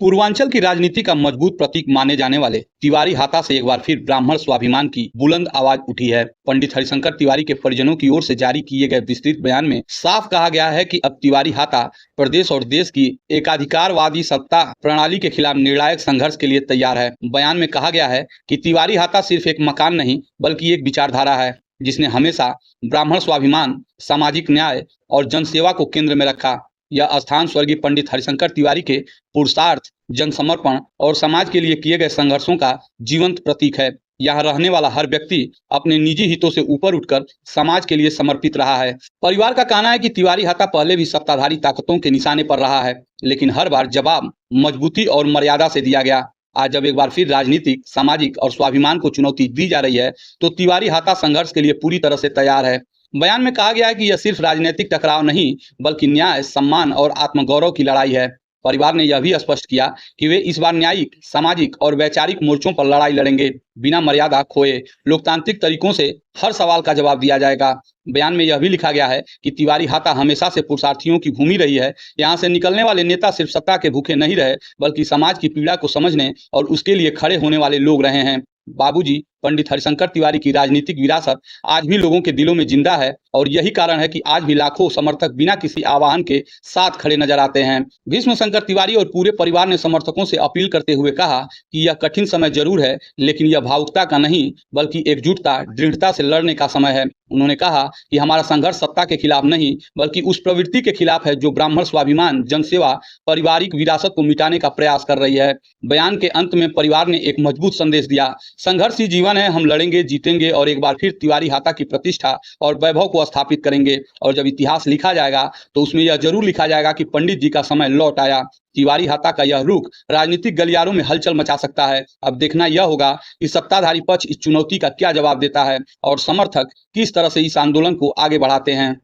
पूर्वांचल की राजनीति का मजबूत प्रतीक माने जाने वाले तिवारी हाता से एक बार फिर ब्राह्मण स्वाभिमान की बुलंद आवाज उठी है। पंडित हरिशंकर तिवारी के परिजनों की ओर से जारी किए गए विस्तृत बयान में साफ कहा गया है कि अब तिवारी हाता प्रदेश और देश की एकाधिकारवादी सत्ता प्रणाली के खिलाफ निर्णायक संघर्ष के लिए तैयार है। बयान में कहा गया है कि तिवारी हाता सिर्फ एक मकान नहीं बल्कि एक विचारधारा है जिसने हमेशा ब्राह्मण स्वाभिमान, सामाजिक न्याय और जनसेवा को केंद्र में रखा। यह स्थान स्वर्गीय पंडित हरिशंकर तिवारी के पुरुषार्थ, जनसमर्पण और समाज के लिए किए गए संघर्षों का जीवंत प्रतीक है। यहाँ रहने वाला हर व्यक्ति अपने निजी हितों से ऊपर उठकर समाज के लिए समर्पित रहा है। परिवार का कहना है कि तिवारी हाता पहले भी सत्ताधारी ताकतों के निशाने पर रहा है, लेकिन हर बार जवाब मजबूती और मर्यादा से दिया गया। आज जब एक बार फिर राजनीतिक, सामाजिक और स्वाभिमान को चुनौती दी जा रही है, तो तिवारी हाता संघर्ष के लिए पूरी तरह से तैयार है। बयान में कहा गया है कि यह सिर्फ राजनीतिक टकराव नहीं बल्कि न्याय, सम्मान और आत्मगौरव की लड़ाई है। परिवार ने यह भी स्पष्ट किया कि वे इस बार न्यायिक, सामाजिक और वैचारिक मोर्चों पर लड़ाई लड़ेंगे। बिना मर्यादा खोए लोकतांत्रिक तरीकों से हर सवाल का जवाब दिया जाएगा। बयान में यह भी लिखा गया है कि तिवारी हाता हमेशा से पुरुषार्थियों की भूमि रही है। यहाँ से निकलने वाले नेता सिर्फ सत्ता के भूखे नहीं रहे बल्कि समाज की पीड़ा को समझने और उसके लिए खड़े होने वाले लोग रहे हैं। बाबूजी पंडित हरिशंकर तिवारी की राजनीतिक विरासत आज भी लोगों के दिलों में जिंदा है और यही कारण है कि आज भी लाखों समर्थक बिना किसी आह्वान के साथ खड़े नजर आते हैं। भीष्म शंकर तिवारी और पूरे परिवार ने समर्थकों से अपील करते हुए कहा कि यह कठिन समय जरूर है, लेकिन यह भावुकता का नहीं बल्कि एकजुटता, दृढ़ता से लड़ने का समय है। उन्होंने कहा कि हमारा संघर्ष सत्ता के खिलाफ नहीं बल्कि उस प्रवृत्ति के खिलाफ है जो ब्राह्मण स्वाभिमान, जनसेवा, पारिवारिक विरासत को मिटाने का प्रयास कर रही है। बयान के अंत में परिवार ने एक मजबूत संदेश दिया, संघर्ष ही जीवन है, हम लड़ेंगे, जीतेंगे और एक बार फिर तिवारी हाता की प्रतिष्ठा और वैभव को स्थापित करेंगे। और जब इतिहास लिखा जाएगा तो उसमें यह जरूर लिखा जाएगा कि पंडित जी का समय लौट आया। तिवारी हाता का यह रुख राजनीतिक गलियारों में हलचल मचा सकता है। अब देखना यह होगा कि सत्ताधारी पक्ष इस चुनौती का क्या जवाब देता है और समर्थक किस तरह से इस आंदोलन को आगे बढ़ाते हैं।